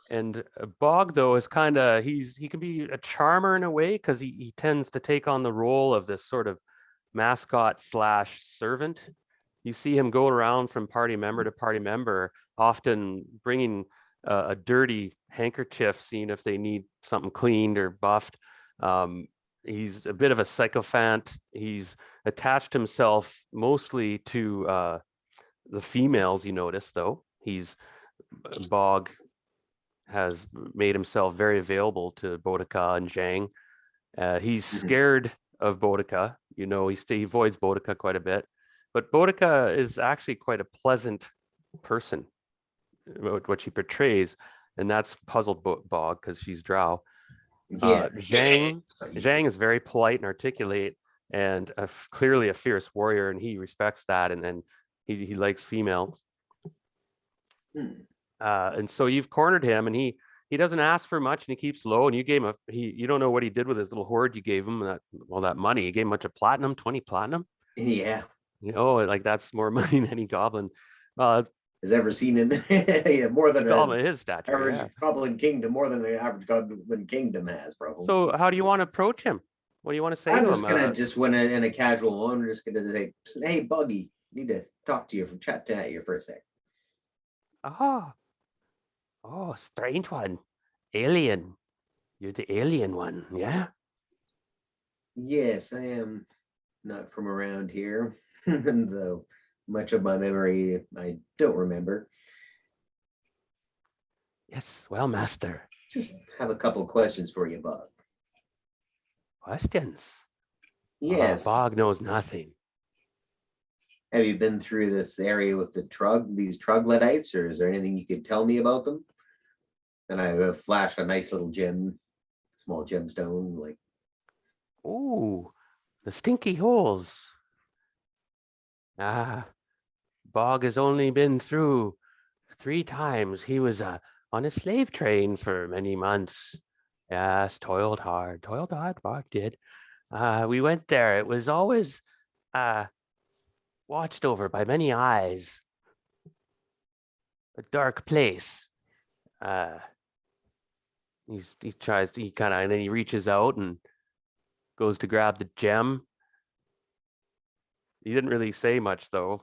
And Bog, though, is kind of he can be a charmer in a way because he tends to take on the role of this sort of mascot slash servant. You see him go around from party member to party member, often bringing a dirty handkerchief, seeing if they need something cleaned or buffed. He's a bit of a sycophant. He's attached himself mostly to the females. You notice, though, Bog has made himself very available to Boudica and Zhang. He's scared of Boudica. He avoids Boudica quite a bit. But Boudica is actually quite a pleasant person, what she portrays, and that's puzzled Bog because she's Drow. Zhang is very polite and articulate, and clearly a fierce warrior, and he respects that, and then he likes females. And so you've cornered him, and he doesn't ask for much, and he keeps low. And you gave him you don't know what he did with his little hoard you gave him, that money. You gave him a bunch of platinum, 20 platinum. Yeah. Like that's more money than any goblin has ever seen in yeah, more than goblin his stature. Average goblin kingdom, more than the average goblin kingdom has, probably. So how do you want to approach him? What do you want to say to him? I'm just gonna just when in a casual one, I'm just gonna say, "Hey, Buggy, need to talk to you for chatting at you for a sec." Oh, strange one, alien. You're the alien one, yeah? Yes, I am not from around here, though much of my memory I don't remember. Yes, well, master. Just have a couple questions for you, Bog. Questions? Yes. Bog knows nothing. Have you been through this area with these troglodytes, or is there anything you could tell me about them? And I flash a nice little small gemstone, like. Ooh, the stinky holes. Bog has only been through 3 times. He was on a slave train for many months. Yes, toiled hard, Bog did. We went there. It was always watched over by many eyes. A dark place. And then he reaches out and goes to grab the gem. He didn't really say much, though.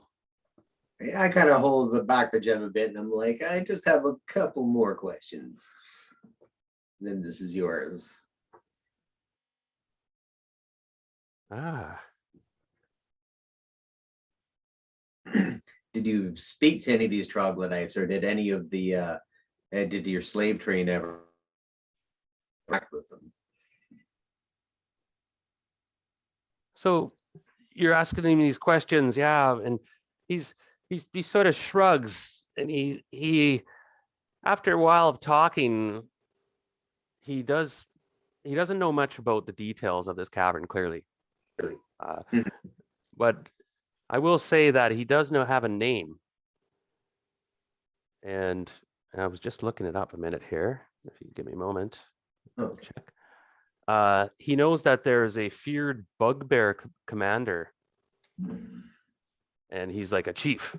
I kind of hold back the gem a bit, and I'm like, I just have a couple more questions. Then this is yours. Did you speak to any of these troglodytes, or did any of the did your slave train ever interact with them? So you're asking him these questions, yeah, and he sort of shrugs, and he after a while of talking, he doesn't know much about the details of this cavern, clearly. But I will say that he does have a name. And I was just looking it up a minute here, if you give me a moment. Okay. Check. He knows that there's a feared bugbear commander, and he's like a chief.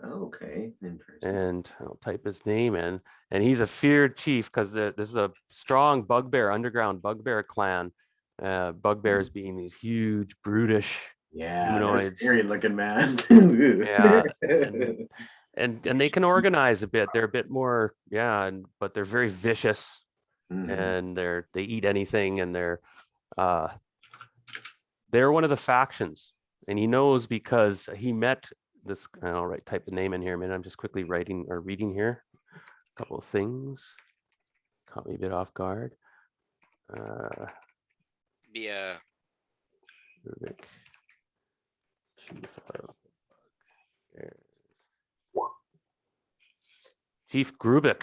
Okay, interesting. And I'll type his name in, and he's a feared chief because this is a strong underground bugbear clan. Bugbears being these huge, brutish humanoids. Scary looking, man. Yeah, and they can organize a bit. They're a bit more, but they're very vicious, and they eat anything, and they're one of the factions, and he knows because he met this. I'll type the name in here a minute. I'm just quickly reading here a couple of things. Caught me a bit off guard. Chief Grubik.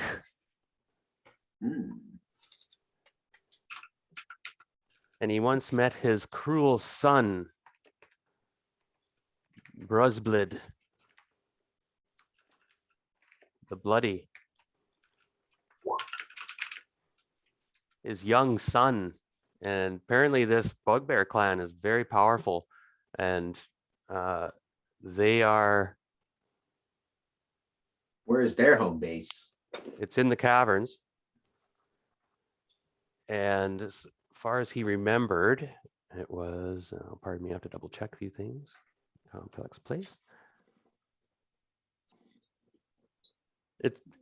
And he once met his cruel son, Bruzblid, the Bloody. His young son. And apparently this bugbear clan is very powerful, and they are Where's their home base? It's in the caverns. And as far as he remembered, it was, pardon me, I have to double check a few things. Complex place.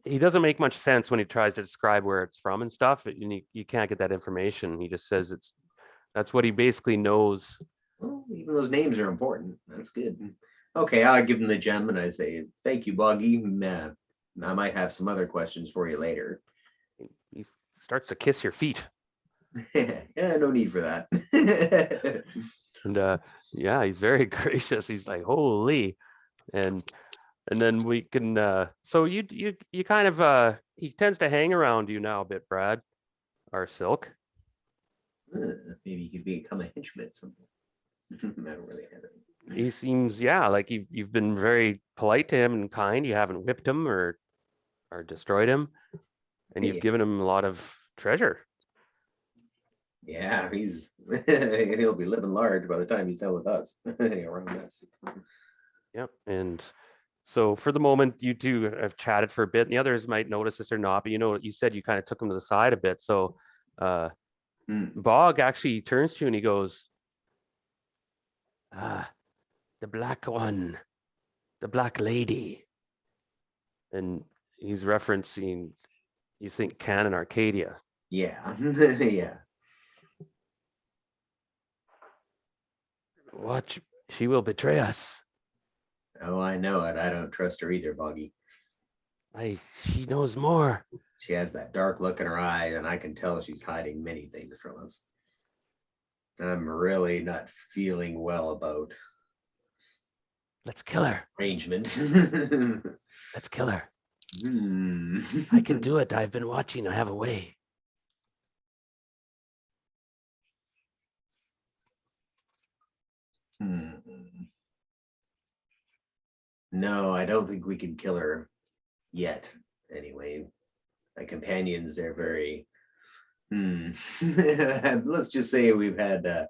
He doesn't make much sense when he tries to describe where it's from and stuff. You can't get that information. He just says that's what he basically knows. Well, even those names are important. That's good. Okay, I'll give him the gem and I say, thank you, Boggy. I might have some other questions for you later. He starts to kiss your feet. Yeah, no need for that. And yeah, he's very gracious. He's like, holy. And then we can so you kind of he tends to hang around you now a bit, Brad, or Silk. Maybe you could become a henchman at some point. I don't really have it. He seems, yeah, like you've been very polite to him and kind. You haven't whipped him or destroyed him, and you've Yeah. given him a lot of treasure. Yeah, he'll be living large by the time he's done with us. Around us. Yep. And so for the moment, you two have chatted for a bit, and the others might notice this or not, but you said you kind of took him to the side a bit. So Bog actually turns to you and he goes, the black one, the black lady. And he's referencing, you think, Canon Arcadia. Yeah. Yeah. Watch, she will betray us. Oh, I know it. I don't trust her either, Boggy. She knows more. She has that dark look in her eye, and I can tell she's hiding many things from us. I'm really not feeling well about Let's kill her. arrangement. Let's kill her. I can do it. I've been watching. I have a way. No, I don't think we can kill her yet. Anyway, my companions, they're very. Let's just say we've had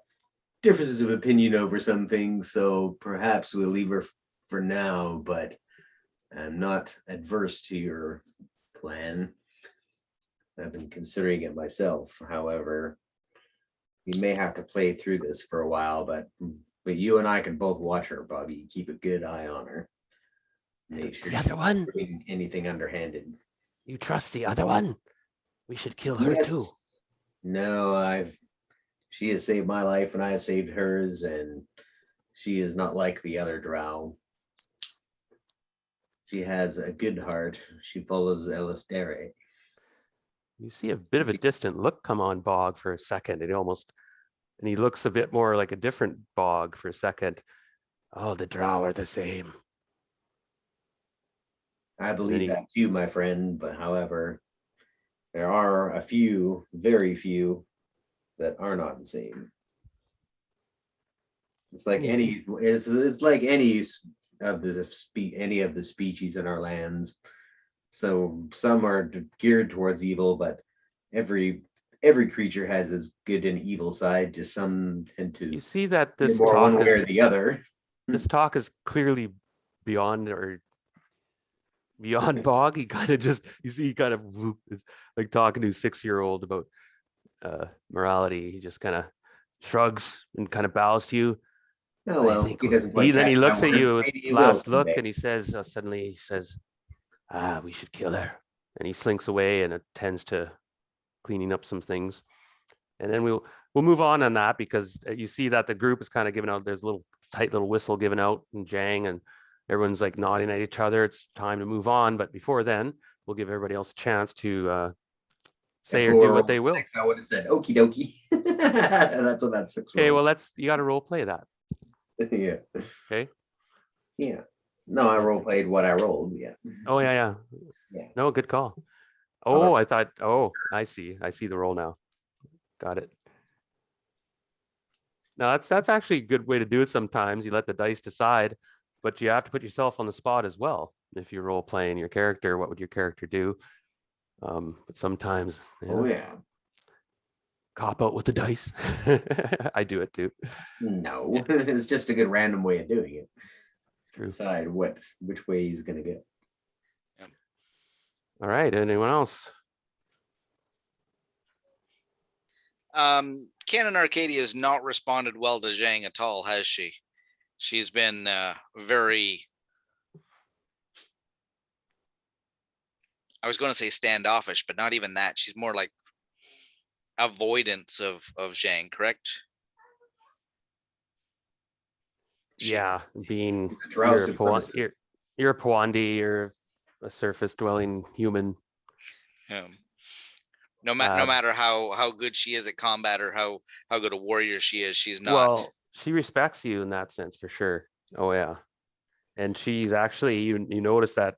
differences of opinion over some things, so perhaps we'll leave her for now, but I'm not adverse to your plan. I've been considering it myself. However, we may have to play through this for a while, but you and I can both watch her, Bobby. Keep a good eye on her. Make sure the other one, anything underhanded. You trust the other one? We should kill her too. No, she has saved my life and I have saved hers, and she is not like the other drow. She has a good heart. She follows Elistere. You see a bit of a distant look come on Bog for a second. And he looks a bit more like a different Bog for a second. Oh, the drow are the same. I believe that too, my friend, but however, there are a few, very few, that are not the same. It's like it's like any of the species in our lands. So some are geared towards evil, but every creature has its good and evil side. Just some tend to. You see that this more talk one way or the other. This talk is clearly beyond Bog. He kind of just, you see, he kind of is like talking to a 6-year-old about morality. He just kind of shrugs and kind of bows to you. Oh well, he doesn't. Then he looks at you with last look, and he says, suddenly, we should kill her. And he slinks away and attends to cleaning up some things. And then we'll move on that, because you see that the group is kind of giving out. There's a little tight little whistle given out and jang, and everyone's like nodding at each other. It's time to move on. But before then, we'll give everybody else a chance to say or do what they will. 6, I would have said okie dokie. That's what that 6 was. Okay, well, you got to role play that. Yeah. Okay. Yeah. No, I role played what I rolled. Yeah. Oh yeah. No, good call. Oh, I thought. Oh, I see the role now. Got it. Now that's actually a good way to do it. Sometimes you let the dice decide, but you have to put yourself on the spot as well. If you're role playing your character, what would your character do? But sometimes, cop out with the dice. I do it too. No, it's just a good random way of doing it. True. Decide which way he's gonna go. All right, anyone else? Canon Arcadia has not responded well to Zhang at all, has she? She's been very, I was going to say standoffish, but not even that. She's more like avoidance of Zhang, correct? Yeah, being The drow you're a supremacist. you're a Pawandi, you're a surface dwelling human. No matter how good she is at combat or how good a warrior she is, she's not. Well, she respects you in that sense for sure. Oh yeah. And she's actually you notice that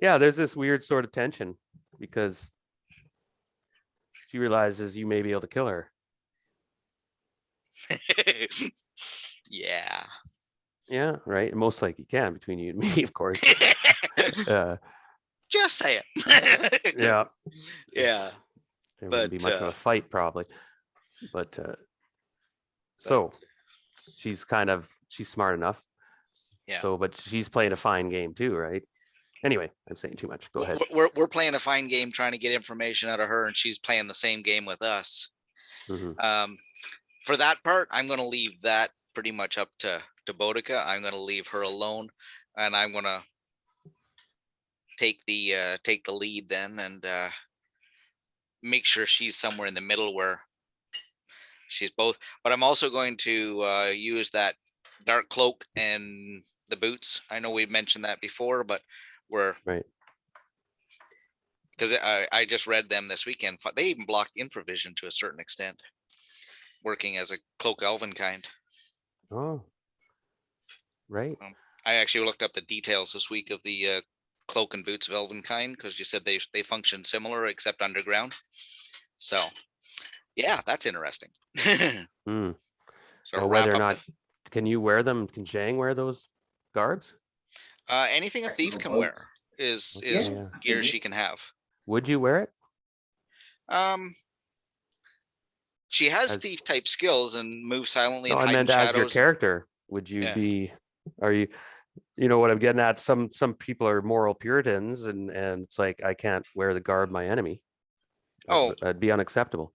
yeah, there's this weird sort of tension because she realizes you may be able to kill her. Yeah. Yeah, right. And most likely you can between you and me, of course. Just say it. Yeah. Yeah. There wouldn't be much of a fight probably. But she's smart enough. Yeah. So, but she's playing a fine game too, right? Anyway, I'm saying too much. Go ahead. We're playing a fine game trying to get information out of her, and she's playing the same game with us. Mm-hmm. For that part, I'm going to leave that pretty much up to Boudica. I'm going to leave her alone, and I'm going to take the lead then, and make sure she's somewhere in the middle where she's both. But I'm also going to use that dark cloak and the boots. I know we've mentioned that before, but we're right. Because I just read them this weekend. They even blocked infravision to a certain extent, working as a cloak elvenkind. Oh, right. I actually looked up the details this week of the cloak and boots of elvenkind because you said they function similar except underground. So, yeah, that's interesting. Mm. So Now, whether or not can you wear them? Can Zhang wear those garbs? Anything a thief can wear is gear she can have. Would you wear it? She has thief type skills and move silently and I hide in meant shadows. as your character. Would you be? Are you? You know what I'm getting at? Some people are moral Puritans, and it's like I can't wear the garb of my enemy. That'd be unacceptable.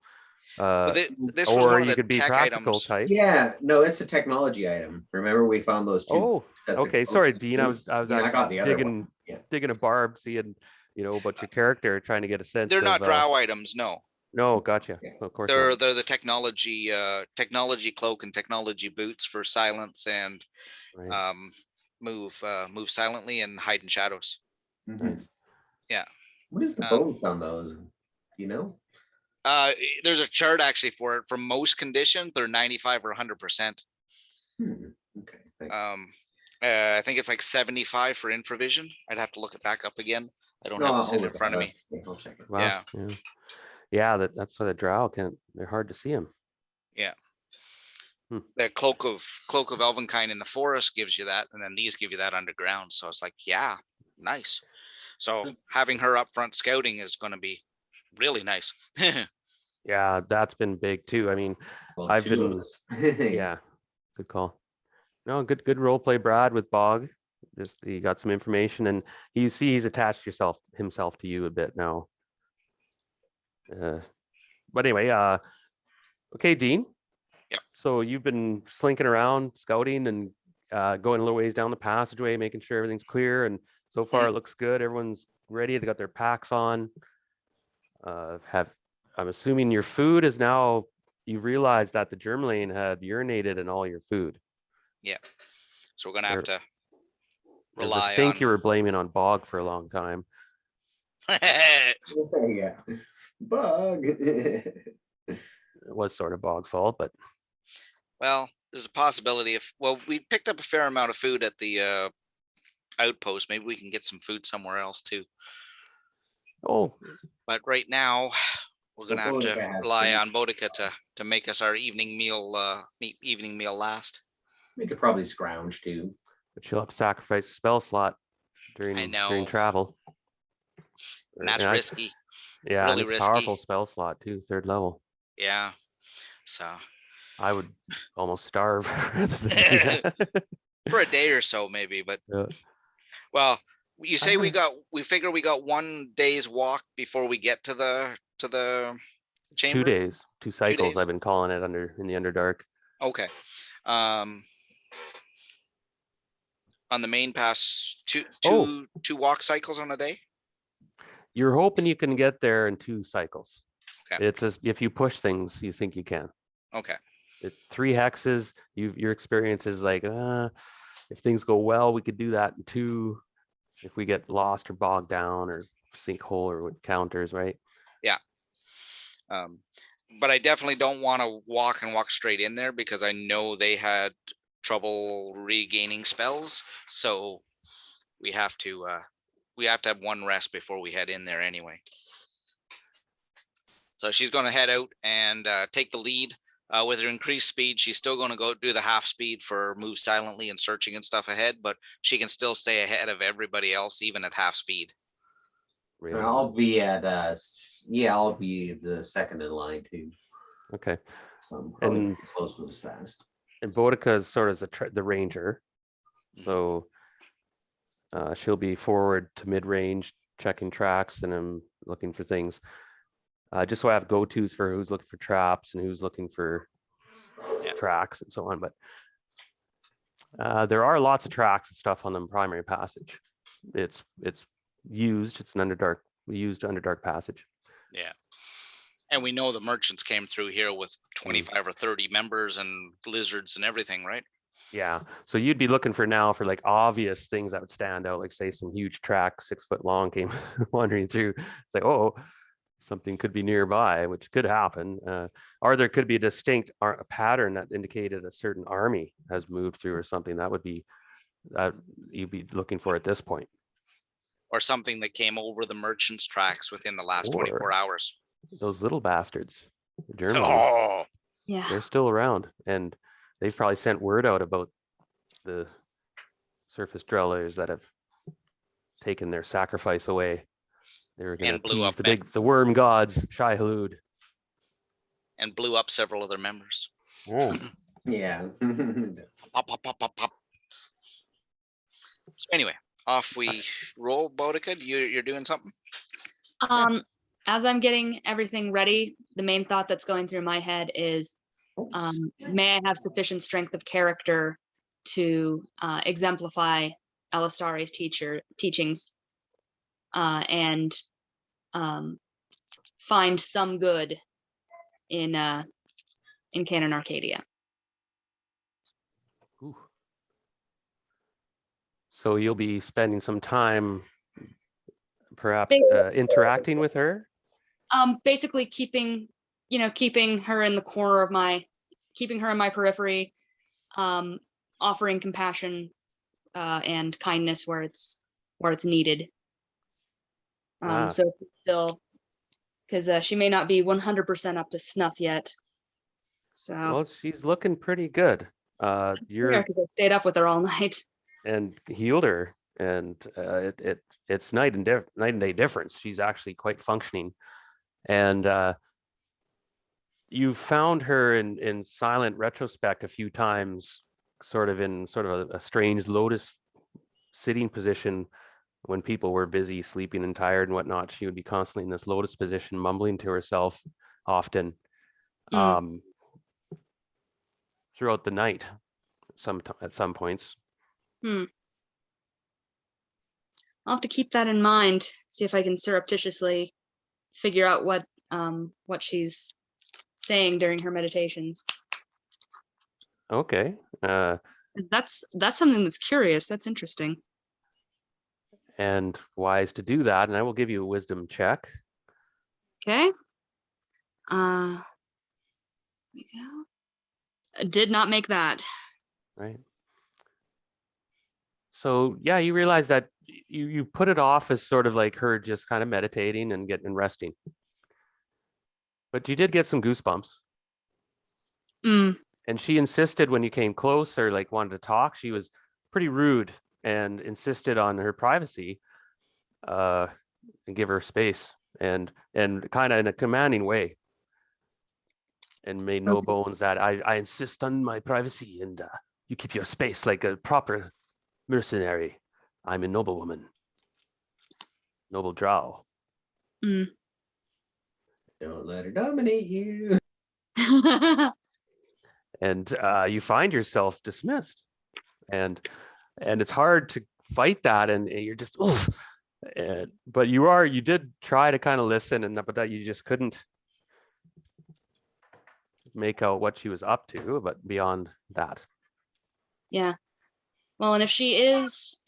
This was one of the could be tech practical items. type. Yeah, no, it's a technology item. Remember, we found those two. Oh, okay. Sorry, Dean. I was I got the other digging a barb, seeing about your character, trying to get a sense. They're not drow items, no. No, gotcha. Yeah. Of course, they're the technology cloak and technology boots for silence and move silently and hide in shadows. Nice. Yeah. What is the bonus on those? You know? There's a chart actually for it. For most conditions, they're 95 or 100%. Okay. I think it's like 75 for infravision. I'd have to look it back up again. I don't have it sitting in front of me. I'll check it. Wow. Yeah. That's why the drow they're hard to see them. Yeah. The cloak of elvenkind in the forest gives you that, and then these give you that underground. So it's like, yeah, nice. So having her up front scouting is going to be really nice. Yeah, that's been big too. I mean, I've been yeah, good call. No, good role play, Brad, with Bog. Just he got some information, and he's attached himself to you a bit now. But anyway, okay, Dean. Yep. So you've been slinking around, scouting, and going a little ways down the passageway, making sure everything's clear. And so far, it looks good. Everyone's ready. They got their packs on. I'm assuming your food is now. You realize that the Germlane had urinated in all your food. Yeah. So we're gonna have to rely on. The stink on... you were blaming on Bog for a long time. Yeah. Bug. It was sort of Bog's fault, but well, there's a possibility we picked up a fair amount of food at the outpost. Maybe we can get some food somewhere else too. Oh, but right now we're gonna have to rely on Boudica to make us our evening meal last. We could probably scrounge too. But she'll have to sacrifice a spell slot during travel. And that's risky. Yeah, really and it's risky. Powerful spell slot too, 3rd level. Yeah. So I would almost starve for a day or so maybe, but well, You I say haven't- we figure we got 1 day's walk before we get to the chamber? 2 days, 2 cycles, days? I've been calling it in the Underdark. Okay. Um, on the main pass, Oh. two walk cycles on a day? You're hoping you can get there in 2 cycles. Okay. It's as if you push things, you think you can. Okay. 3 hexes, your experience is like, if things go well, we could do that in 2. If we get lost or bogged down or sinkhole or with counters, right? But I definitely don't want to walk straight in there because I know they had trouble regaining spells. So we have to have one rest before we head in there anyway. So she's going to head out and take the lead. With her increased speed, she's still going to go do the half speed for move silently and searching and stuff ahead, but she can still stay ahead of everybody else, even at half speed. Really? I'll be at I'll be the second in line too. Okay. Probably And- close to as fast. And Boudica is sort of the ranger. Mhm. So she'll be forward to mid-range, checking tracks, and I'm looking for things. Just so I have go-tos for who's looking for traps and who's looking for tracks and so on. But there are lots of tracks and stuff on the primary passage. It's used. It's an used Underdark passage. Yeah. And we know the merchants came through here with 25 or 30 members and lizards and everything, right? Yeah. So you'd be looking for now for like obvious things that would stand out, like say some huge track 6 foot long came wandering through. It's like, oh, something could be nearby, which could happen. Or there could be a distinct pattern that indicated a certain army has moved through or something. That would be that you'd be looking for at this point. Or something that came over the merchants' tracks within the last Or 24 hours. those little bastards, the Germans, Oh, Yeah. they're still around, and they've probably sent word out about the surface dwellers that have taken their sacrifice away. They were going to And blew up appease the worm gods, Shai Halud. and blew up several of their members. Yeah. Pop, pop, pop, pop, pop. So anyway, off we roll. Boudica, you're doing something? As I'm getting everything ready, the main thought that's going through my head is, may I have sufficient strength of character to exemplify Alistari's teachings and find some good in Canon Arcadia. Ooh. So you'll be spending some time perhaps interacting with her? Basically keeping her in the corner of keeping her in my periphery, offering compassion and kindness where it's needed. So still, because she may not be 100% up to snuff yet. So Well, she's looking pretty good. You're because I stayed up with her all night. and healed her, and it's night and day difference. She's actually quite functioning, and you found her in silent retrospect a few times, sort of a strange lotus sitting position when people were busy sleeping and tired and whatnot. She would be constantly in this lotus position, mumbling to herself often throughout the night, at some points. I'll have to keep that in mind, see if I can surreptitiously figure out what she's saying during her meditations. Okay. 'Cause that's something that's curious. That's interesting. And wise to do that, and I will give you a wisdom check. Okay. There we go. I did not make that. Right. So yeah, you realize that you put it off as sort of like her just kind of meditating and getting resting. But you did get some goosebumps. And she insisted when you came close or like wanted to talk, she was pretty rude and insisted on her privacy and give her space and kind of in a commanding way. And made no bones that I insist on my privacy and you keep your space like a proper mercenary. I'm a noblewoman. noble drow. Mm. Don't let her dominate you. And you find yourself dismissed, and it's hard to fight that, and you're just oof. But you did try to kind of listen, but that you just couldn't make out what she was up to, but beyond that. Yeah. Well, and if she is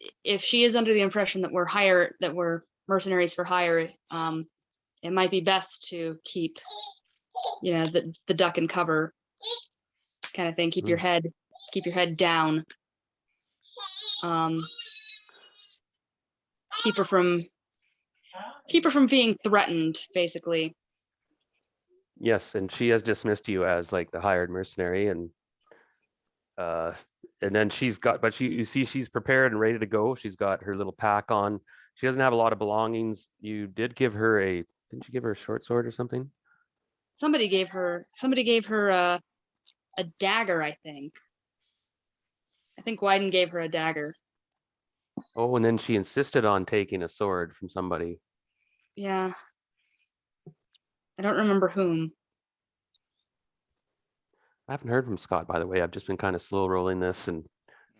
under the impression that we're mercenaries for hire, it might be best to keep, the duck and cover kind of thing. Keep your head down. Keep her from being threatened, basically. Yes, and she has dismissed you as like the hired mercenary, and then you see she's prepared and ready to go. She's got her little pack on. She doesn't have a lot of belongings. You did give her didn't you give her a short sword or something? Somebody gave her a dagger, I think. I think Wyden gave her a dagger. Oh, and then she insisted on taking a sword from somebody. Yeah. I don't remember whom. I haven't heard from Scott, by the way. I've just been kind of slow rolling this and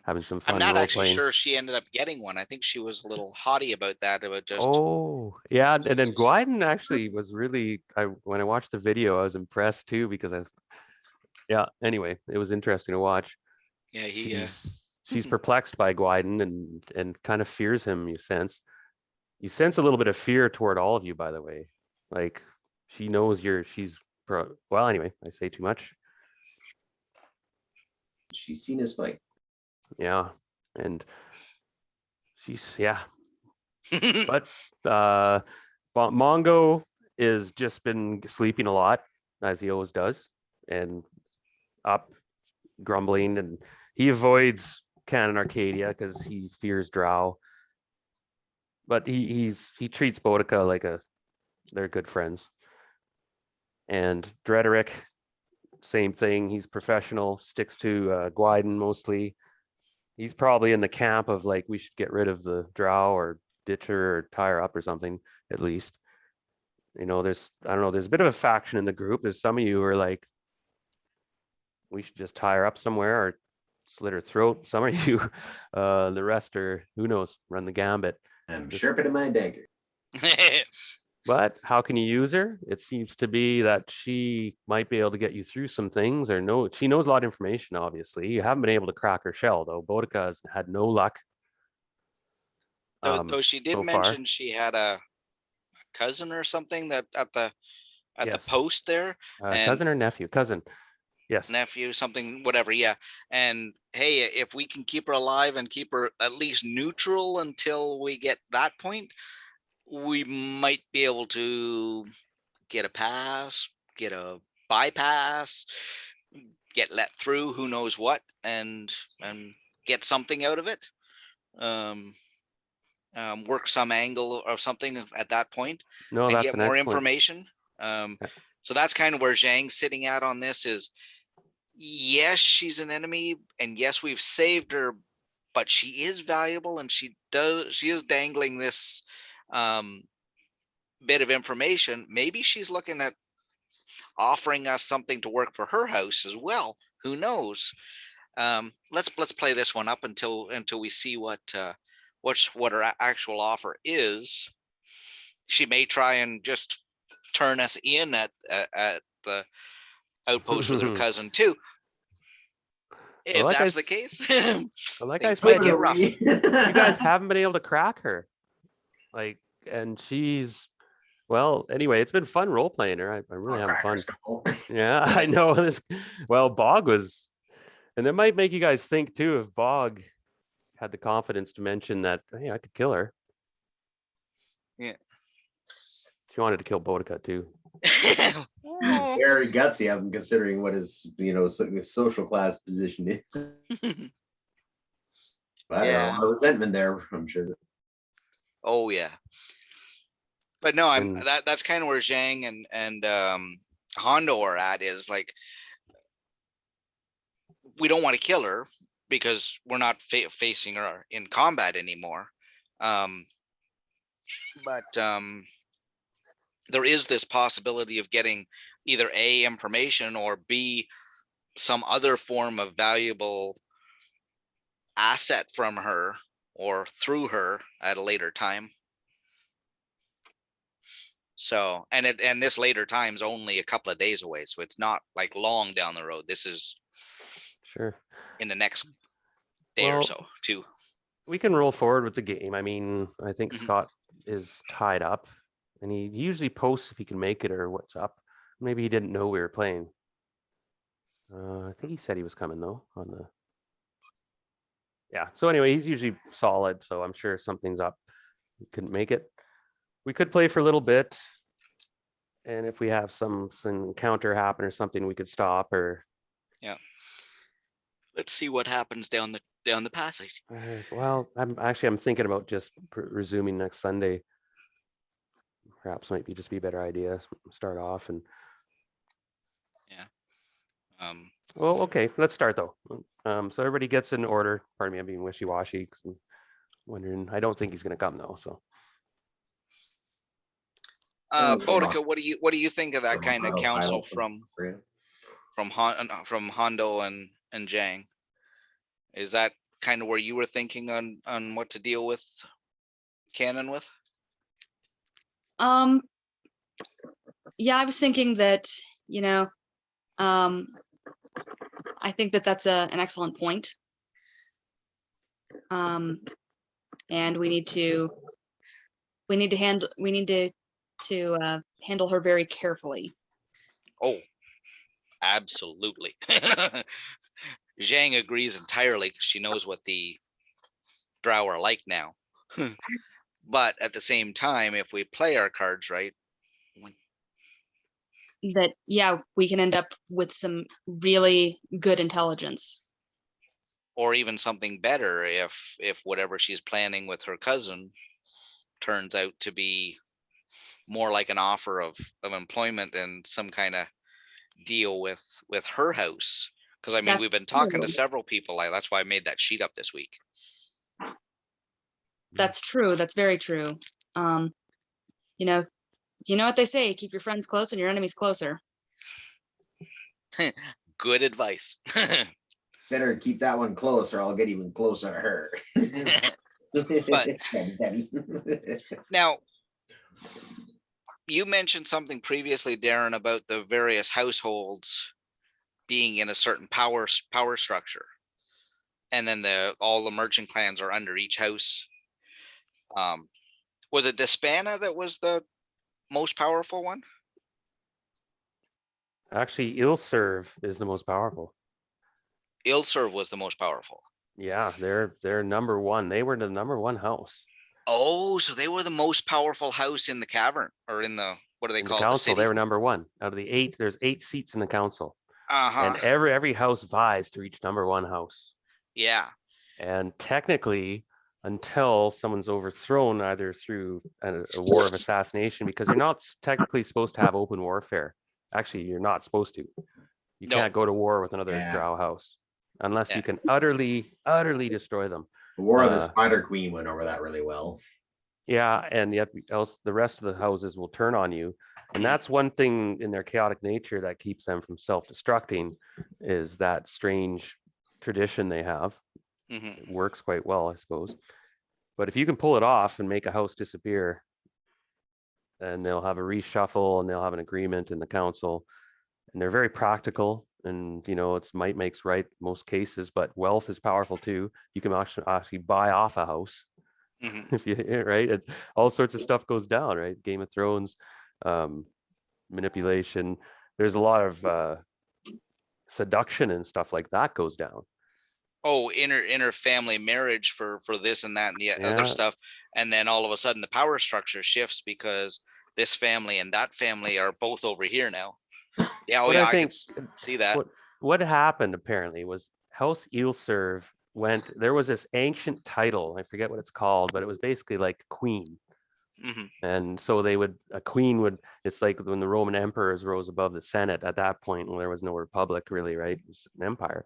having some fun I'm not role actually playing. sure she ended up getting one. I think she was a little haughty about that, about just. Oh, yeah, and then Gwyden actually was really. When I watched the video, I was impressed too because yeah. Anyway, it was interesting to watch. Yeah, She's perplexed by Gwyden and kind of fears him. You sense a little bit of fear toward all of you, by the way. Like she knows well, anyway, I say too much. She's seen us fight. Yeah, and but Mongo is just been sleeping a lot, as he always does, and up grumbling, and he avoids Canon Arcadia because he fears Drow. But he treats Boudica like they're good friends. And Drederick, same thing. He's professional, sticks to Gwyden mostly. He's probably in the camp of like, we should get rid of the Drow or ditch her or tie her up or something, at least. I don't know, there's a bit of a faction in the group. There's some of you who are like, we should just tie her up somewhere or slit her throat. Some of you, the rest are, who knows, run the gambit. I'm sharpening my dagger. But how can you use her? It seems to be that she might be able to get you through some things, or she knows a lot of information, obviously. You haven't been able to crack her shell, though. Boudica has had no luck. Though she did so mention far. she had a cousin or something that at the Yes. post there. And cousin or nephew? Cousin. Yes. nephew, something, whatever. Yeah. And hey, if we can keep her alive and keep her at least neutral until we get that point, we might be able to get a pass, get a bypass, get let through, who knows what, and get something out of it. Work some angle or something at that point, No, and that's get an more excellent. information. So that's kind of where Zhang's sitting at on this is, yes, she's an enemy, and yes, we've saved her, but she is valuable, and she is dangling this bit of information. Maybe she's looking at offering us something to work for her house as well. Who knows? Let's play this one up until we see what her actual offer is. She may try and just turn us in at the outpost with her cousin too. If like that's the case, like I things might said, get rough. you guys haven't been able to crack her. Like, and well, anyway, it's been fun role playing her. I'm really having fun. Yeah, I know this. Well, Bog was, and that might make you guys think too, if Bog had the confidence to mention that, hey, I could kill her. Yeah. She wanted to kill Boudica too. Very gutsy of him, considering what his social class position is. I don't know, a lot of resentment there, I'm sure. Oh yeah. But no, that's kind of where Zhang and Hondo are at, is like, we don't want to kill her because we're not facing her in combat anymore. But there is this possibility of getting either A, information, or B, some other form of valuable asset from her or through her at a later time. So, and this later time's only a couple of days away, so it's not like long down the road. This is Sure. in the next day or Well, so too. we can roll forward with the game. I mean, I think Mhm. Scott is tied up, and he usually posts if he can make it or what's up. Maybe he didn't know we were playing. I think he said he was coming though on the. Yeah. So anyway, he's usually solid, so I'm sure something's up. He couldn't make it. We could play for a little bit, and if we have some encounter happen or something, we could stop or. Let's see what happens down the passage. Well, I'm thinking about just resuming next Sunday. Perhaps might be just be a better idea. Start off and. Well, okay, let's start though. So everybody gets in order. Pardon me, I'm being wishy-washy because I'm wondering. I don't think he's going to come though. So Bodica, what do you think of that From kind of Auto counsel Pilot from Hondo and Jang? Is that kind of where you were thinking on what to deal with Canon with? Yeah, I was thinking that, you know, I think that that's an excellent point. And we need to handle her very carefully. Oh, absolutely. Zhang agrees entirely because she knows what the Drow are like now. But at the same time, if we play our cards right, That, yeah, we can end up with some really good intelligence. or even something better if whatever she's planning with her cousin turns out to be more like an offer of employment and some kind of deal with her house. Because I mean, we've been That's talking to true. several people. Like that's why I made that sheet up this week. That's true. That's very true. You know what they say, keep your friends close and your enemies closer. Good advice. Better keep that one close or I'll get even closer to her. But- Daddy. Now, you mentioned something previously, Darren, about the various households being in a certain power structure, and then all the merchant clans are under each house. Was it Despana that was the most powerful one? actually, Ilserv is the most powerful. Ilserv was the most powerful. Yeah, they're number one. They were the number one house Oh, so they were the most powerful house in the cavern, or in the, what do they in the call it? The council. They city? were number one out of the 8. There's 8 seats in the council, Uh-huh. and every house vies to reach number one house. Yeah. And technically, until someone's overthrown, either through a war of assassination, because you're not technically supposed to have open warfare. Actually, you're not supposed to. You No. can't go to war with another Yeah. drow house unless Yeah. you can utterly destroy them. The War of the Uh, Spider Queen went over that really well. Yeah, and yet else the rest of the houses will turn on you. And that's one thing in their chaotic nature that keeps them from self-destructing, is that strange tradition they have. Mhm. It works quite well, I suppose. But if you can pull it off and make a house disappear, then they'll have a reshuffle and they'll have an agreement in the council. And they're very practical, and it's might makes right most cases, but wealth is powerful too. You can actually buy off a house. Mhm. If you right, it's all sorts of stuff goes down, right? Game of Thrones, manipulation. There's a lot of seduction and stuff like that goes down. Oh, inner family marriage for this and that and the other Yeah. stuff, and then all of a sudden the power structure shifts because this family and that family are both over here now. Yeah, oh What yeah, I I can think see that. what happened apparently was House Eelserv there was this ancient title, I forget what it's called, but it was basically like queen. Mhm. And so a queen would, it's like when the Roman emperors rose above the Senate at that point, when there was no republic really, right? It was an empire.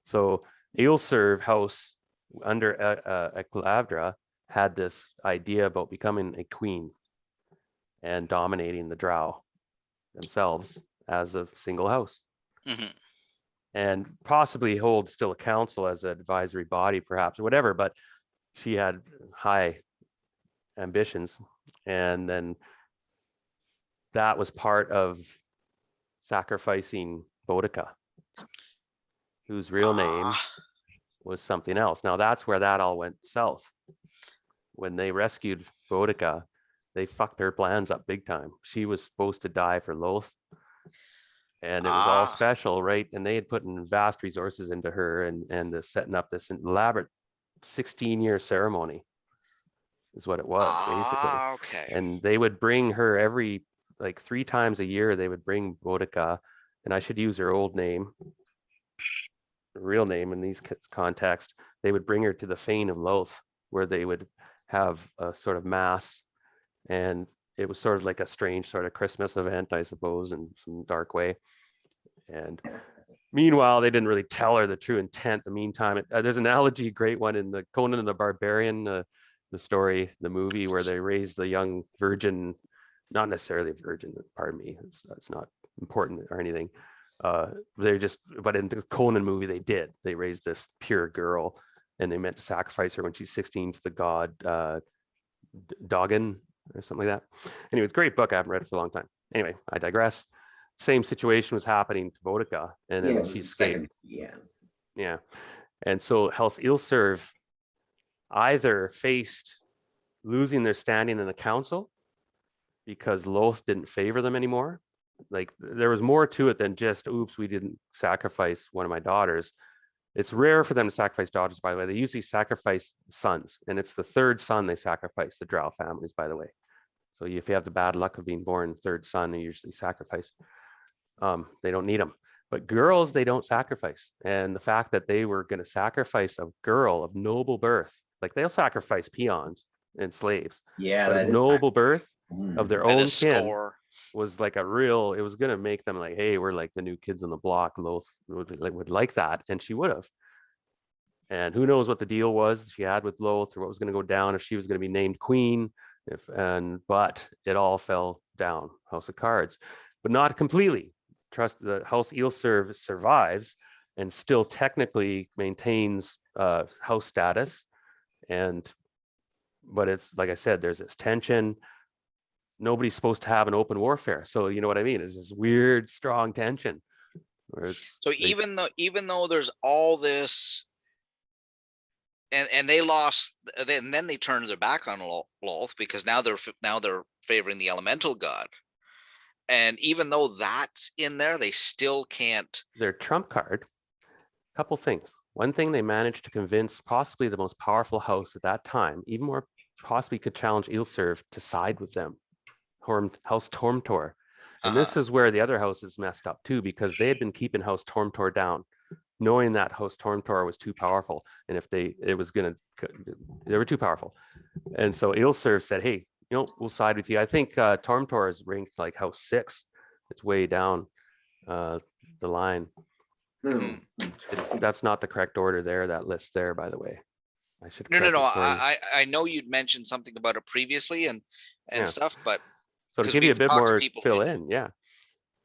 So Eelserv House under Eclavdra had this idea about becoming a queen and dominating the drow themselves as a single house, Mhm. and possibly hold still a council as an advisory body, perhaps, or whatever. But she had high ambitions, and then that was part of sacrificing Boudica, whose real name Ah, was something else. Now that's where that all went south. When they rescued Boudica, they fucked her plans up big time. She was supposed to die for Loth, and it was all ah, special, right? And they had put in vast resources into her, and setting up this elaborate 16-year ceremony is what it was basically. okay. And they would bring her every like 3 times a year. They would bring Boudica, and I should use her old name, her real name in these context. They would bring her to the Fane of Loth, where they would have a sort of mass, and it was sort of like a strange sort of Christmas event, I suppose, in some dark way. And meanwhile, they didn't really tell her the true intent. The meantime, there's an analogy, a great one in the Conan and the Barbarian, the story, the movie, where they raised the young virgin, not necessarily a virgin, pardon me, it's not important or anything. But in the Conan movie, they raised this pure girl, and they meant to sacrifice her when she's 16 to the god Doggin or something like that. Anyway, it's a great book. I haven't read it for a long time. Anyway, I digress. Same situation was happening to Boudica, and Yeah, then it she was the escaped. second. Yeah. Yeah. And so House Ilserv either faced losing their standing in the council because Loth didn't favor them anymore. Like there was more to it than just, oops, we didn't sacrifice one of my daughters. It's rare for them to sacrifice daughters, by the way. They usually sacrifice sons, and it's the third son they sacrifice, the drow families, by the way. So if you have the bad luck of being born third son, they usually sacrifice. They don't need them. But girls, they don't sacrifice. And the fact that they were going to sacrifice a girl of noble birth, like they'll sacrifice peons and slaves, Yeah, but of that is. noble birth of Mm. their By the own kin score. was like a real, it was going to make them like, hey, we're like the new kids on the block. Loth would like that. And she would have. And who knows what the deal was she had with Loth, or what was going to go down, if she was going to be named queen, but it all fell down, House of Cards, but not completely. Trust the House Eelserv survives and still technically maintains house status, but it's like I said, there's this tension. Nobody's supposed to have an open warfare, so you know what I mean. It's this weird, strong tension where it's So even though there's all this, and they lost, then they turned their back on Loth because now they're favoring the elemental god. And even though that's in there, they still can't. their trump card. Couple things. One thing, they managed to convince possibly the most powerful house at that time, even more possibly could challenge Eelserv to side with them, House Tormtor. And this is where the other houses messed up too, because they had been keeping House Tormtor down, knowing that House Tormtor was too powerful, and if they were too powerful. And so Eelserv said, hey, we'll side with you. I think Tormtor is ranked like House 6. It's way down the line. Mm. That's not the correct order there, that list there, by the way. I should No. correct it for you. I know you'd mentioned something about it previously and Yeah. stuff, but So to 'cause give you a we've bit talked to more people fill who- in, yeah.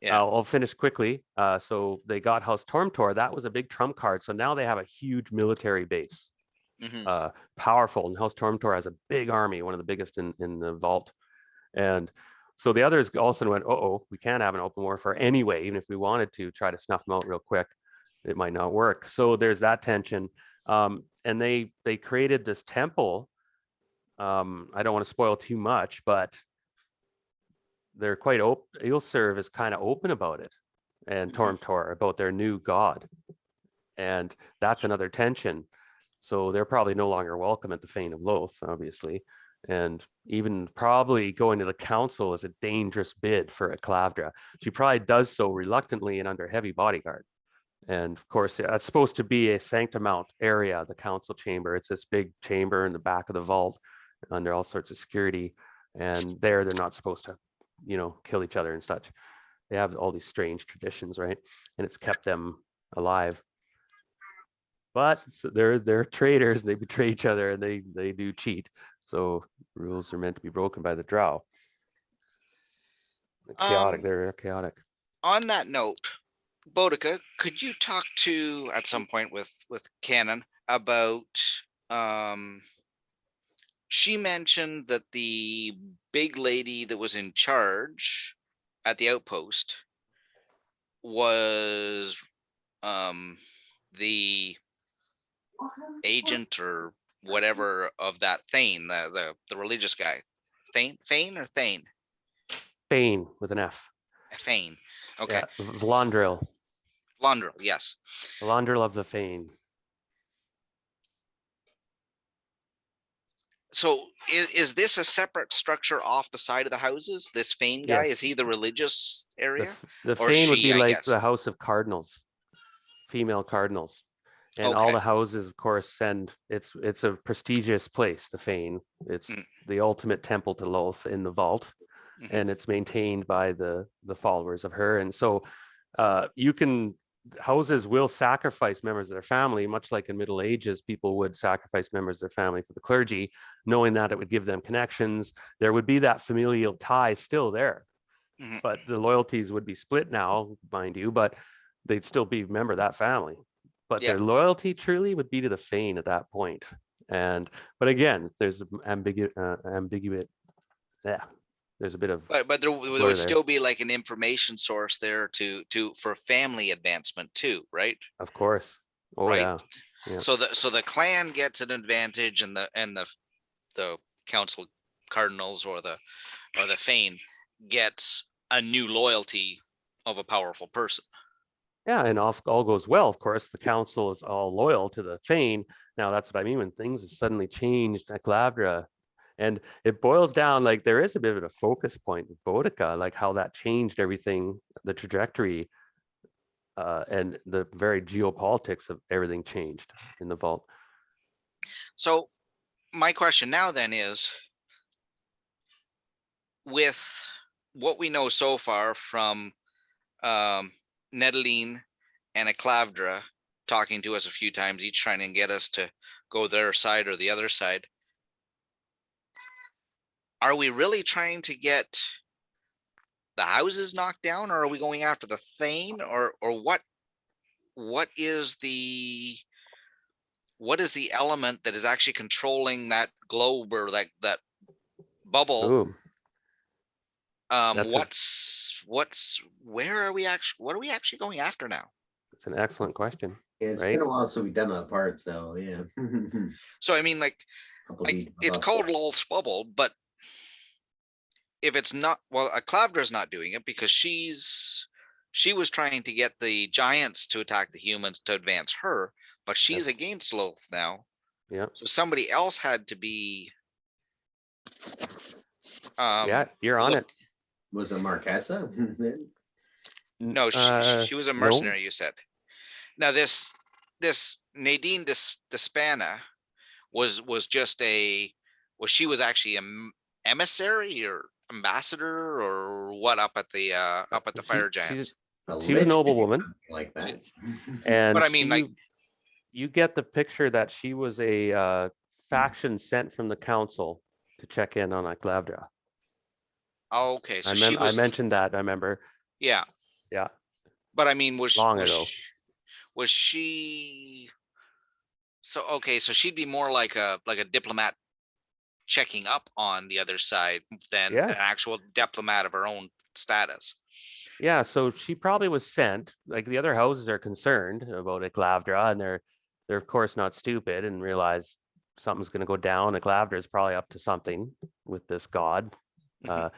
yeah. I'll finish quickly. So they got House Tormtor. That was a big trump card. So now they have a huge military base, Mhm. powerful. And House Tormtor has a big army, one of the biggest in the vault. And so the others also went, oh, we can't have an open warfare anyway. Even if we wanted to try to snuff them out real quick, it might not work. So there's that tension. And they created this temple. I don't want to spoil too much, but they're quite open. Eelserv is kind of open about it, and Tormtor about their new god. And that's another tension. So they're probably no longer welcome at the Fane of Loth, obviously. And even probably going to the council is a dangerous bid for a Clavdra. She probably does so reluctantly and under heavy bodyguard. And of course, that's supposed to be a sanctimount area, the council chamber. It's this big chamber in the back of the vault under all sorts of security. And they're not supposed to, kill each other and such. They have all these strange traditions, right? And it's kept them alive. But so they're traitors, and they betray each other, and they do cheat. So rules are meant to be broken by the drow. Chaotic, they're chaotic. On that note, Boudica, could you talk to at some point with Cannon about she mentioned that the big lady that was in charge at the outpost was the agent or whatever of that Thane, the religious guy. Thane or Thane? Fane with an F. Thane. Okay. Yeah, Vlandril. Londril, yes. Vlandril of the Fane. So is this a separate structure off the side of the houses? This Fane guy, is Yes. he the religious area? The Or Fane would she, be I like guess. the House of Cardinals, female cardinals. And all Okay. the houses, of course, send it's a prestigious place, the Fane. It's Mm. the ultimate temple to Loth in the vault, Mhm. and it's maintained by the followers of her. And so you can houses will sacrifice members of their family, much like in Middle Ages, people would sacrifice members of their family for the clergy, knowing that it would give them connections. There would be that familial tie still there, Mhm. but the loyalties would be split now, mind you, but they'd still be a member of that family. But Yeah. their loyalty truly would be to the Fane at that point. And but again, there's ambiguous. Yeah, there's a bit of But there blur would there. still be like an information source there for family advancement too, right? Of course. Oh Right. yeah. Yeah. So the clan gets an advantage, and the council cardinals or the Fane gets a new loyalty of a powerful person. Yeah, and all goes well. Of course, the council is all loyal to the Fane. Now, that's what I mean when things have suddenly changed at Glavdra. And it boils down, like, there is a bit of a focus point with Boudica, like how that changed everything, the trajectory, and the very geopolitics of everything changed in the vault. So my question now then is, with what we know so far from Nedeline and Aklavdra talking to us a few times, each trying to get us to go their side or the other side, are we really trying to get the houses knocked down, or are we going after the Thane, or what is the element that is actually controlling that globe or that bubble? Boom. That's Where are we actually, what are we actually going after now? It's an excellent question. Yeah, it's Right. been a while since we've done that part, so yeah. So I mean, like Couple it's details. called Lolth's bubble, but if it's not, well, Aklavdra's not doing it because she was trying to get the giants to attack the humans to advance her, but she's against Lolth now. Yeah. So somebody else had to be. Yeah, you're on it. Was it Marquesa? No, she was a no. mercenary, you said. Now this Nadine Despana was just she was actually an emissary or ambassador or what up at the fire giants. She was a noble woman. Like that. And But I mean, like, you get the picture that she was a faction sent from the council to check in on Aklavdra. oh, okay, so I mentioned that, I remember. yeah. Yeah. But I mean, Long ago. Was she so okay, so she'd be more like a diplomat checking up on the other side than Yeah. an actual diplomat of her own status. Yeah, so she probably was sent, like the other houses are concerned about Aklavdra, and they're of course not stupid and realize something's going to go down. Aklavdra is probably up to something with this god.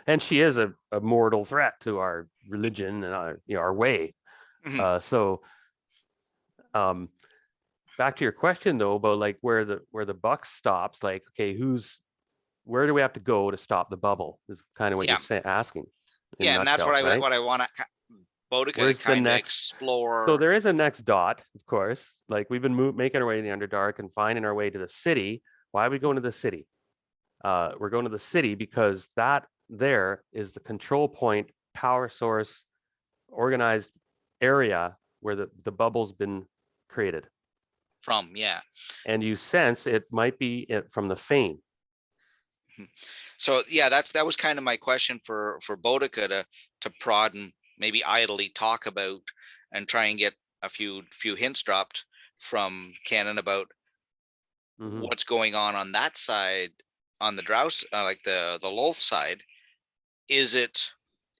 And she is a mortal threat to our religion and our way. Mhm. So back to your question though about like where the buck stops, like, okay, where do we have to go to stop the bubble is kind of what Yeah. you're asking. in Yeah, and that's nutshell, right? what I want to Boudica to Where's the kind of next- explore. So there is a next dot, of course. Like we've been making our way in the Underdark and finding our way to the city. Why are we going to the city? We're going to the city because that there is the control point, power source, organized area where the bubble's been created. From, yeah. And you sense it might be from the Fane. So yeah, that was kind of my question for Boudica to prod and maybe idly talk about and try and get a few hints dropped from Canon about Mhm. what's going on that side, on the Drows, like the Lolth side. Is it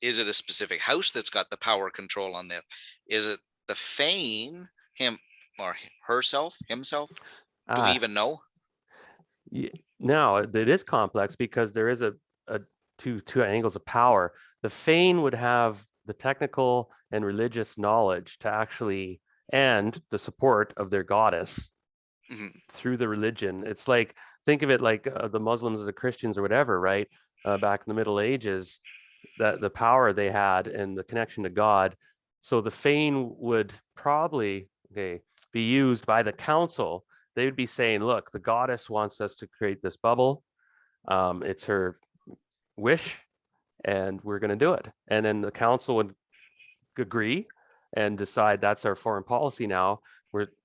a specific house that's got the power control on this? Is it the Fane, him or herself, himself? Do we Ah, even know? now it is complex because there is a two angles of power. The Fane would have the technical and religious knowledge to actually, and the support of their goddess Mhm. through the religion. It's like, think of it like the Muslims or the Christians or whatever, right? Back in the Middle Ages, that the power they had and the connection to God. So the Fane would probably, okay, be used by the council. They would be saying, look, the goddess wants us to create this bubble. It's her wish, and we're going to do it. And then the council would agree and decide that's our foreign policy now.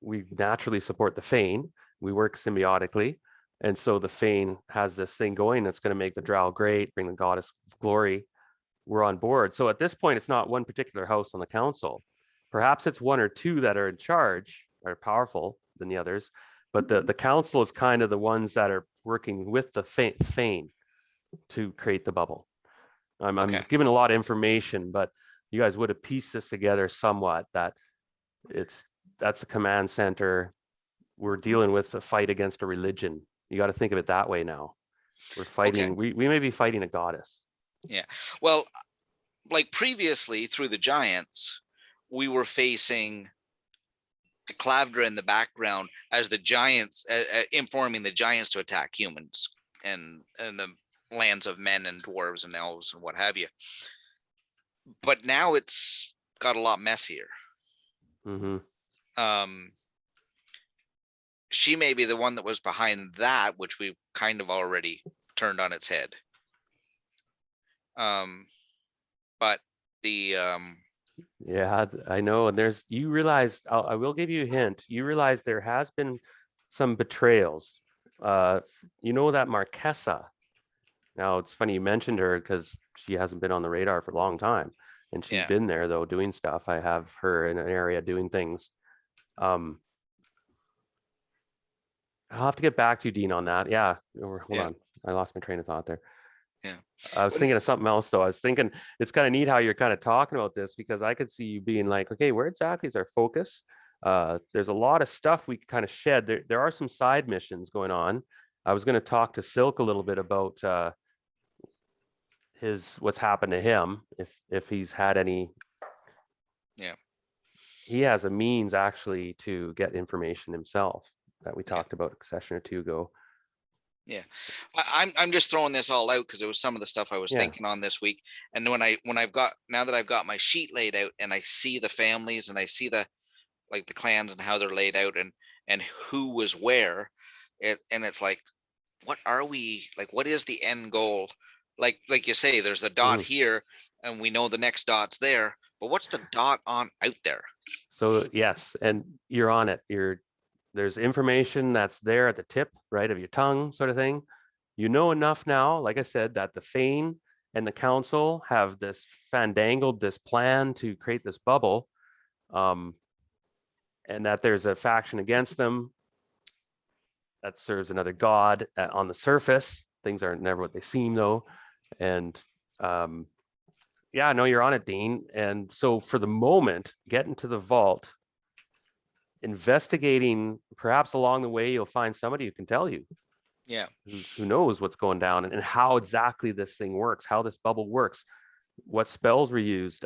We naturally support the Fane. We work symbiotically. And so the Fane has this thing going that's going to make the Drow great, bring the goddess glory. We're on board. So at this point, it's not one particular house on the council. Perhaps it's one or two that are in charge, are powerful than the others, but the council is kind of the ones that are working with the Fane to create the bubble. I'm Okay. giving a lot of information, but you guys would have pieced this together somewhat that that's a command center. We're dealing with a fight against a religion. You got to think of it that way now. We're Okay. fighting, we may be fighting a goddess. Yeah. Well, like previously through the Giants, we were facing Clavdra in the background as the Giants, informing the Giants to attack humans and the lands of men and dwarves and elves and what have you. But now it's got a lot messier. Mm-hmm. She may be the one that was behind that, which we kind of already turned on its head. But the Yeah, I know. And you realize, I will give you a hint. You realize there has been some betrayals. You know that Marquesa. Now, it's funny you mentioned her because she hasn't been on the radar for a long time. And she's yeah, been there, though, doing stuff. I have her in an area doing things. Um, I'll have to get back to you, Dean, on that. Yeah, hold yeah, on. I lost my train of thought there. yeah. I was When, thinking of something else though. I was thinking it's kind of neat how you're kind of talking about this because I could see you being like, okay, where exactly is our focus? There's a lot of stuff we could kind of shed. There are some side missions going on. I was going to talk to Silk a little bit about what's happened to him, if he's had any. yeah, He has a means actually to get information himself that we yeah. talked about a session or two ago. Yeah, I'm just throwing this all out because it was some of the stuff I was Yeah. thinking on this week. And when I've got, now that I've got my sheet laid out and I see the families and I see the clans and how they're laid out and who was where, it's like, what are we like? What is the end goal? Like you say, there's a dot Mhm. here, and we know the next dot's there. But what's the dot on out there? So yes, and you're on it. There's information that's there at the tip, right, of your tongue, sort of thing. You know enough now, like I said, that the Fane and the council have this fandangled this plan to create this bubble, um, and that there's a faction against them that serves another god on the surface. Things aren't never what they seem, though. And yeah, no, you're on it, Dean. And so for the moment, get into the vault, investigating. Perhaps along the way, you'll find somebody who can tell you. Yeah. Who knows what's going down and how exactly this thing works, how this bubble works, what spells were used.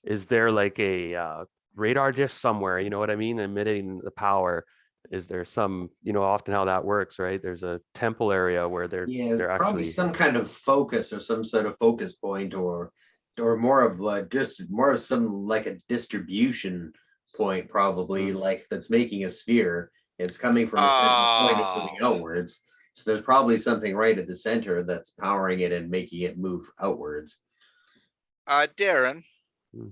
Is there like a radar dish somewhere? You know what I mean? Emitting the power. Is there some? You know, often how that works, right? There's a temple area where Yeah, they're probably actually. some kind of focus or some sort of focus point or more of just more of some like a distribution point, probably like that's making a sphere. It's coming from a central point and moving Oh, outwards. So there's probably something right at the center that's powering it and making it move outwards. Darren, Hmm.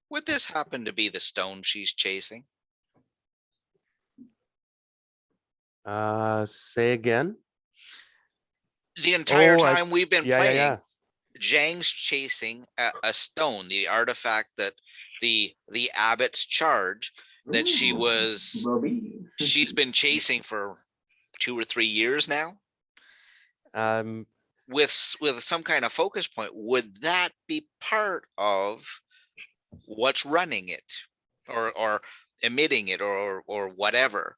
would this happen to be the stone she's chasing? Say again. The entire Oh, time we've been yeah, playing, yeah. Zhang's chasing a stone, the artifact that the abbot's charge that she's been chasing for 2 or 3 years now Um, with some kind of focus point. Would that be part of what's running it or emitting it or whatever?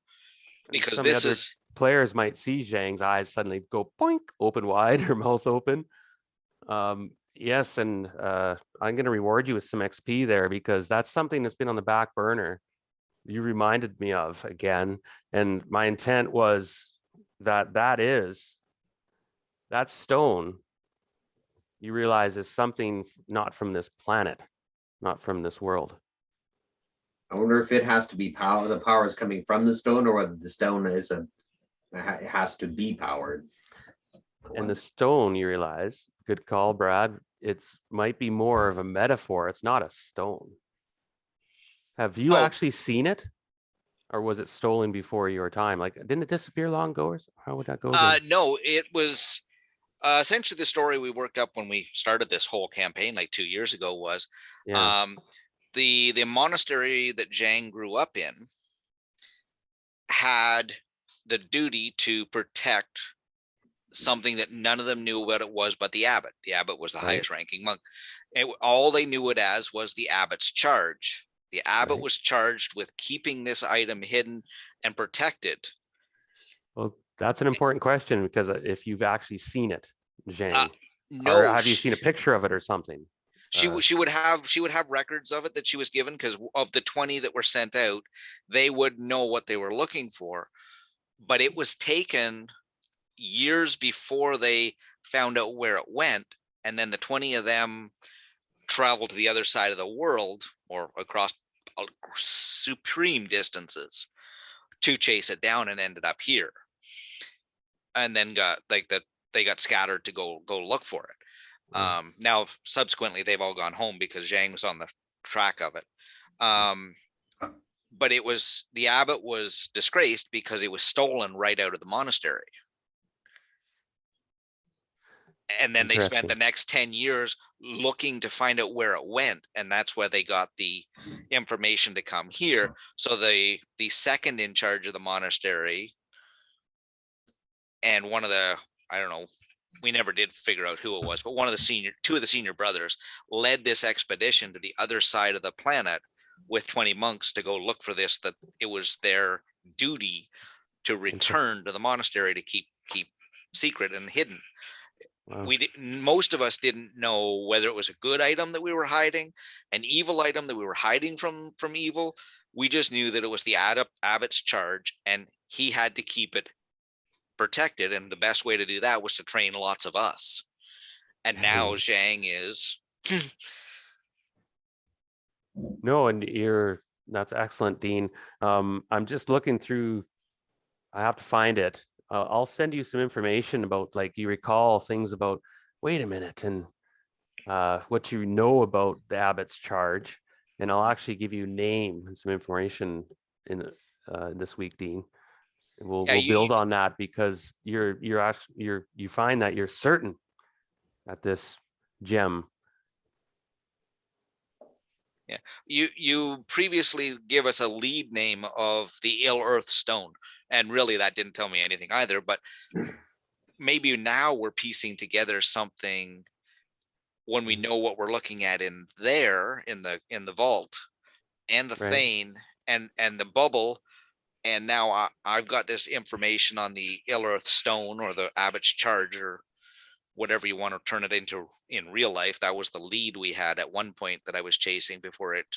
Because some of the this other is players might see Zhang's eyes suddenly go boink, open wide, her mouth open. Yes, and I'm going to reward you with some XP there because that's something that's been on the back burner. You reminded me of again, and my intent was that stone. You realize is something not from this planet, not from this world. I wonder if it has to be power. The power is coming from the stone, or whether the stone is it has to be powered. And the stone, you realize, good call, Brad. It's might be more of a metaphor. It's not a stone. Have you Oh. actually seen it? Or was it stolen before your time? Like, didn't it disappear long ago? Or how would that go again? no, it was essentially the story we worked up when we started this whole campaign like 2 years ago was Yeah, the monastery that Zhang grew up in had the duty to protect something that none of them knew what it was but the abbot. The abbot was the Right. highest ranking monk. All they knew it as was the abbot's charge. The abbot Right. was charged with keeping this item hidden and protected. Well, that's an important question because if you've actually seen it, Zhang, or No, have you seen a picture of it or something? she would have records of it that she was given, because of the 20 that were sent out, they would know what they were looking for. But it was taken years before they found out where it went, and then the 20 of them traveled to the other side of the world or across supreme distances to chase it down and ended up here, and then got like that they got scattered to go look for it. Now subsequently they've all gone home because Zhang was on the track of it. But it was the abbot was disgraced because it was stolen right out of the monastery. And then they spent the Interesting. next 10 years looking to find out where it went, and that's where they got the information to come here. So the second in charge of the monastery and one of the, I don't know, we never did figure out who it was, but one of the two of the senior brothers led this expedition to the other side of the planet with 20 monks to go look for this, that it was their duty to return to the monastery to keep secret and hidden. Wow. Most of us didn't know whether it was a good item that we were hiding, an evil item that we were hiding from evil. We just knew that it was the abbot's charge, and he had to keep it protected, and the best way to do that was to train lots of us. And now Zhang is No, and that's excellent, Dean. I'm just looking through. I have to find it. I'll send you some information about, like, you recall things about, wait a minute, and what you know about the abbot's charge, and I'll actually give you a name and some information in this week, Dean. And we'll build on that because you find that you're certain that this gem. Yeah, you previously give us a lead name of the Ill Earth Stone, and really that didn't tell me anything either. But maybe now we're piecing together something when we know what we're looking at in there in the vault and the Right. Thane and the bubble. And now I've got this information on the Ill Earth Stone or the Abbot's Charge, or whatever you want to turn it into in real life. That was the lead we had at one point that I was chasing before it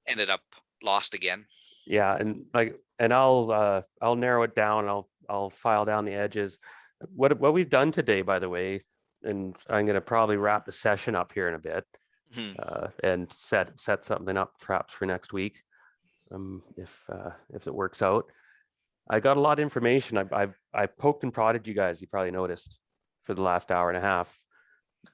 ended up lost again. Yeah, and I'll narrow it down. I'll file down the edges. What we've done today, by the way, and I'm going to probably wrap the session up here in a bit, and set something up perhaps for next week, if it works out. I got a lot of information. I poked and prodded you guys. You probably noticed for the last hour and a half,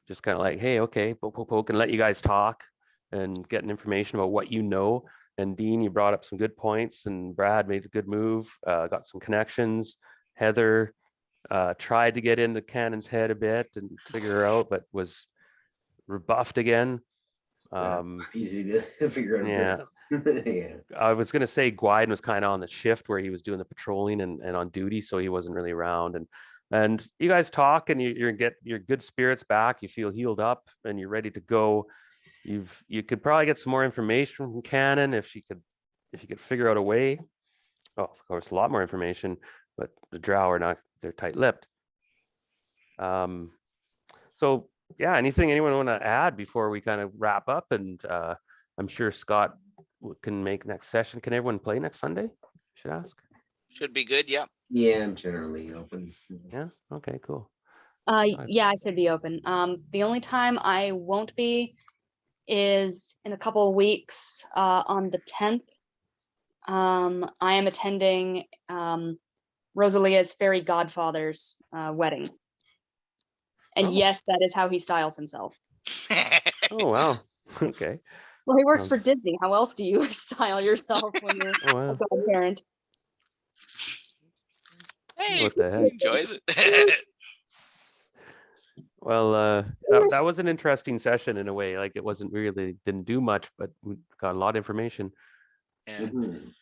just kind of like, hey, okay, poke and let you guys talk and getting information about what you know. And Dean, you brought up some good points, and Brad made a good move. Got some connections. Heather, tried to get into Cannon's head a bit and figure her out, but was rebuffed again. Easy to figure out. Yeah. Yeah. I was gonna say Gwyden was kind of on the shift where he was doing the patrolling and on duty, so he wasn't really around. And you guys talk, and you get your good spirits back. You feel healed up, and you're ready to go. You could probably get some more information from Cannon if you could figure out a way. Oh, of course, a lot more information, but the Drow are not, they're tight-lipped. So yeah, anyone want to add before we kind of wrap up? And I'm sure Scott can make next session. Can everyone play next Sunday? Should ask. Should be good. Yeah. Yeah, I'm generally open. Yeah. Okay. Cool. Yeah, I should be open. The only time I won't be is in a couple of weeks, on the 10th. I am attending Rosalia's fairy godfather's wedding. And Oh. yes, that is how he styles himself. Oh wow. Okay. Well, he works for Sounds- Disney. How else do you style yourself when you're Oh a wow. godparent? Hey, What the he heck? enjoys it. Well, that was an interesting session in a way. Like it wasn't really didn't do much, but we got a lot of information. Yeah. Mhm.